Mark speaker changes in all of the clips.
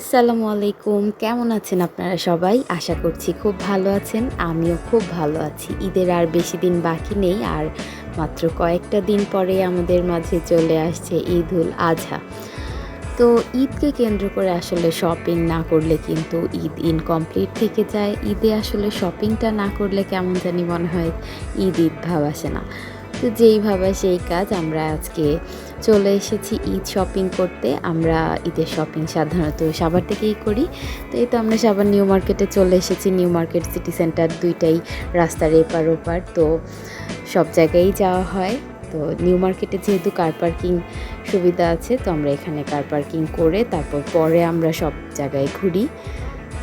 Speaker 1: আসসালামু আলাইকুম। কেমন আছেন আপনারা সবাই? আশা করছি খুব ভালো আছেন। আমিও খুব ভালো আছি। ঈদের আর বেশি দিন বাকি নেই। আর মাত্র কয়েকটা দিন পরে আমাদের মাঝে চলে আসছে ঈদুল আজহা। তো ঈদকে কেন্দ্র করে আসলে শপিং না করলে কিন্তু ঈদ ইনকমপ্লিট থেকে যায়। ঈদে আসলে শপিংটা না করলে কেমন জানি মনে হয় ঈদ ভাব আসে না। তো যেই ভাবা সেই কাজ, আমরা আজকে চলে এসেছি ঈদ শপিং করতে। আমরা ঈদের শপিং সাধারণত সাভার থেকেই করি। তো এই তো আমরা সাভার নিউ মার্কেটে চলে এসেছি। নিউ মার্কেট, সিটি সেন্টার দুইটাই রাস্তার এপার ওপার, তো সব জায়গায়ই যাওয়া হয়। তো নিউ মার্কেটে যেহেতু কার পার্কিং সুবিধা আছে, তো আমরা এখানে কার পার্কিং করে তারপর পরে আমরা সব জায়গায় ঘুরি।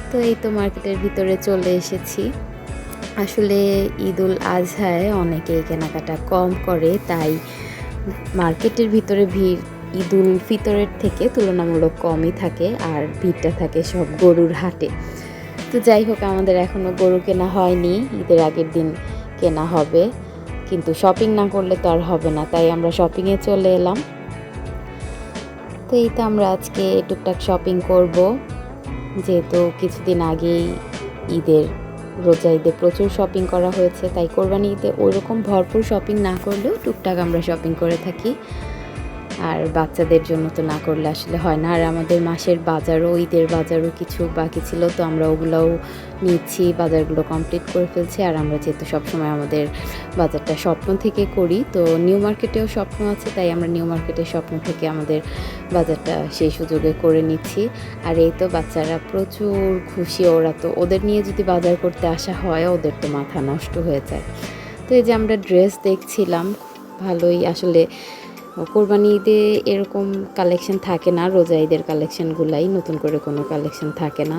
Speaker 1: তো এই তো মার্কেটের ভিতরে চলে এসেছি। আসলে ঈদুল আজহায় অনেকেই কেনাকাটা কম করে, তাই মার্কেটের ভিতরে ভিড় ঈদুল ফিতরের থেকে তুলনামূলক কমই থাকে, আর ভিড়টা থাকে সব গরুর হাটে। তো যাই হোক, আমাদের এখনও গরু কেনা হয়নি, ঈদের আগের দিন কেনা হবে। কিন্তু শপিং না করলে তো আর হবে না, তাই আমরা শপিংয়ে চলে এলাম। তো এই তো আমরা আজকে টুকটাক শপিং করব, যেহেতু কিছুদিন আগেই ঈদের রোজা ঈদে প্রচুর শপিং করা হয়েছে, তাই কোরবানি ঈদে ওইরকম ভরপুর শপিং না করলেও টুকটাক আমরা শপিং করে থাকি। আর বাচ্চাদের জন্য তো না করলে আসলে হয় না। আর আমাদের মাসের বাজারও, ঈদের বাজারও কিছু বাকি ছিল, তো আমরা ওগুলোও নিচ্ছি, বাজারগুলো কমপ্লিট করে ফেলছি। আর আমরা যেহেতু সবসময় আমাদের বাজারটা স্বপ্ন থেকে করি, তো নিউ মার্কেটেও স্বপ্ন আছে, তাই আমরা নিউ মার্কেটের স্বপ্ন থেকে আমাদের বাজারটা সেই সুযোগে করে নিচ্ছি। আর এই তো বাচ্চারা প্রচুর খুশি, ওরা তো, ওদের নিয়ে যদি বাজার করতে আসা হয় ওদের তো মাথা নষ্ট হয়ে যায়। তো এই যে আমরা ড্রেস দেখছিলাম, ভালোই আসলে কোরবানি ঈদে এরকম কালেকশন থাকে না, রোজা ঈদের কালেকশানগুলাই, নতুন করে কোনো কালেকশন থাকে না।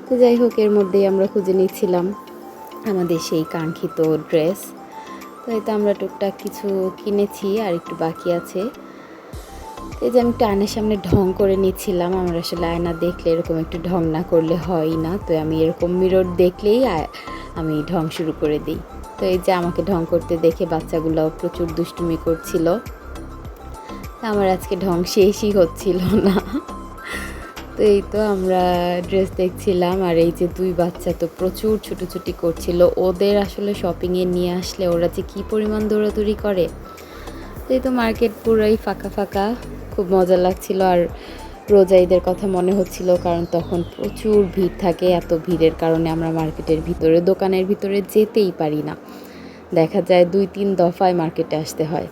Speaker 1: তো যাই হোক, এর মধ্যেই আমরা খুঁজে নিচ্ছিলাম আমাদের সেই কাঙ্ক্ষিত ড্রেস। তো এই তো আমরা টুকটাক কিছু কিনেছি, আর একটু বাকি আছে। এই যে আমি একটু আয়নার সামনে ঢং করে নিচ্ছিলাম। আমার আসলে আয়না দেখলে এরকম একটু ঢং না করলে হয় না, তো আমি এরকম মিরর দেখলেই আমি ঢং শুরু করে দিই। তো এই যে আমাকে ঢং করতে দেখে বাচ্চাগুলোও প্রচুর দুষ্টুমি করছিল। আমার আজকে ঢং শেষই হচ্ছিল না। তো এই তো আমরা ড্রেস দেখছিলাম, আর এই যে দুই বাচ্চা তো প্রচুর ছুটোছুটি করছিল। ওদের আসলে শপিংয়ে নিয়ে আসলে ওরা যে কী পরিমাণ দৌড়াদৌড়ি করে। তো এই তো মার্কেট পুরাই ফাঁকা ফাঁকা, খুব মজা লাগছিল। আর রোজা ঈদের কথা মনে হচ্ছিল, কারণ তখন প্রচুর ভিড় থাকে। এত ভিড়ের কারণে আমরা মার্কেটের ভিতরে, দোকানের ভিতরে যেতেই পারি না। দেখা যায় 2-3 দফায় মার্কেটে আসতে হয়।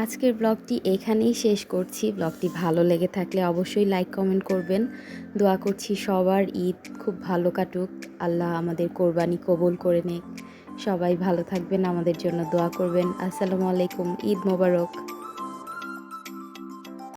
Speaker 1: আজকের ব্লগটি এখানেই শেষ করছি। ব্লগটি ভালো লেগে থাকলে অবশ্যই লাইক কমেন্ট করবেন। দোয়া করছি সবার ঈদ খুব ভালো কাটুক, আল্লাহ আমাদের কোরবানি কবুল করে নিক। সবাই ভালো থাকবেন, আমাদের জন্য দোয়া করবেন। আসসালামু আলাইকুম, ঈদ মোবারক।